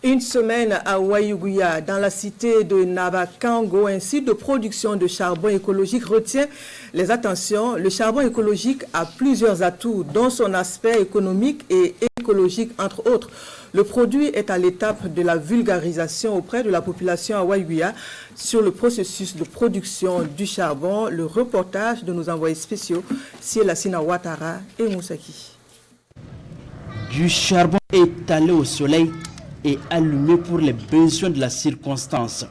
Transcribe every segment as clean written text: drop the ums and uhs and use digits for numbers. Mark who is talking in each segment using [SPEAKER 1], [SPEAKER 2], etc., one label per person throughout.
[SPEAKER 1] Une semaine à Wayougouya, dans la cité de Nabakango, un site de production de charbon écologique retient les attentions. Le charbon écologique a plusieurs atouts, dont son aspect économique et écologique, entre autres. Le produit est à l'étape de la vulgarisation auprès de la population à Wayougouya sur le processus de production du charbon. Le reportage de nos envoyés spéciaux, Sielassina Ouattara et Moussaki.
[SPEAKER 2] Du charbon étalé au soleil et allumé pour les besoins de la circonstance.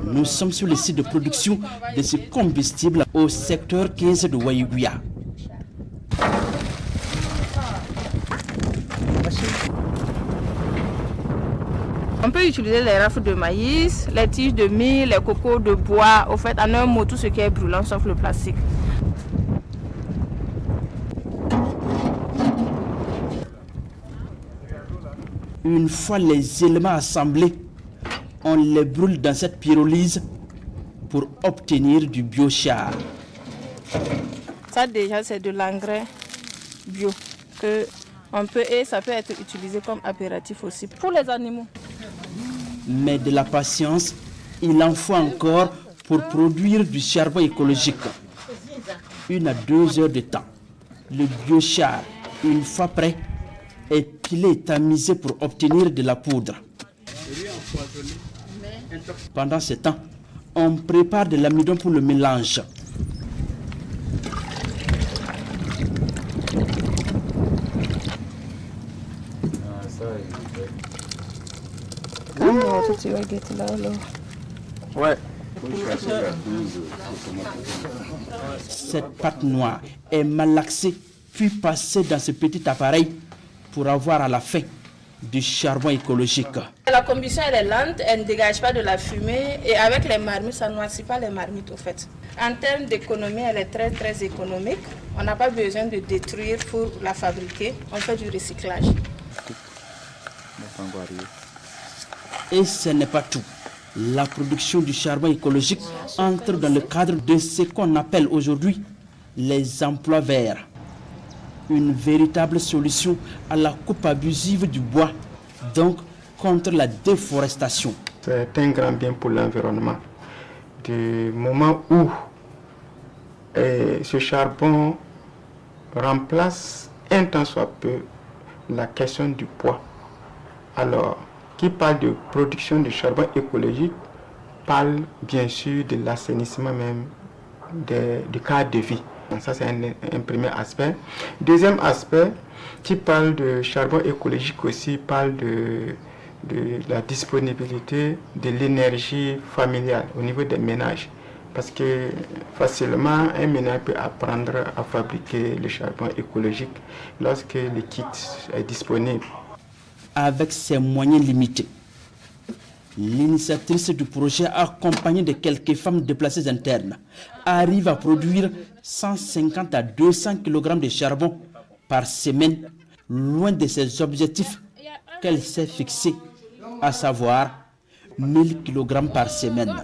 [SPEAKER 2] Nous sommes sur le site de production de ce combustible au secteur 15 de Wayougouya.
[SPEAKER 3] On peut utiliser les rafles de maïs, les tiges de mil, les cocos de bois, au fait, en un mot, tout ce qui est brûlant sauf le plastique.
[SPEAKER 2] Une fois les éléments assemblés, on les brûle dans cette pyrolyse pour obtenir du biochar.
[SPEAKER 3] Ça déjà c'est de l'engrais bio et ça peut être utilisé comme apéritif aussi pour les animaux.
[SPEAKER 2] Mais de la patience, il en faut encore pour produire du charbon écologique. 1 à 2 heures de temps. Le biochar, une fois prêt, est pilé et tamisé pour obtenir de la poudre. Pendant ce temps, on prépare de l'amidon pour le mélange. Cette pâte noire est malaxée puis passée dans ce petit appareil pour avoir à la fin du charbon écologique.
[SPEAKER 3] La combustion elle est lente, elle ne dégage pas de la fumée et avec les marmites, ça ne noircit pas les marmites au fait. En termes d'économie, elle est très très économique. On n'a pas besoin de détruire pour la fabriquer, on fait du recyclage.
[SPEAKER 2] Et ce n'est pas tout. La production du charbon écologique entre dans le cadre de ce qu'on appelle aujourd'hui les emplois verts. Une véritable solution à la coupe abusive du bois, donc contre la déforestation.
[SPEAKER 4] C'est un grand bien pour l'environnement. Du moment où ce charbon remplace un tant soit peu la question du bois. Alors, qui parle de production de charbon écologique parle bien sûr de l'assainissement même du cadre de vie. Donc ça c'est un premier aspect. Deuxième aspect, qui parle de charbon écologique aussi parle de la disponibilité de l'énergie familiale au niveau des ménages. Parce que facilement, un ménage peut apprendre à fabriquer le charbon écologique lorsque le kit est disponible.
[SPEAKER 2] Avec ses moyens limités, l'initiatrice du projet, accompagnée de quelques femmes déplacées internes, arrive à produire 150 à 200 kg de charbon par semaine, loin de ses objectifs qu'elle s'est fixés, à savoir 1000 kg par semaine.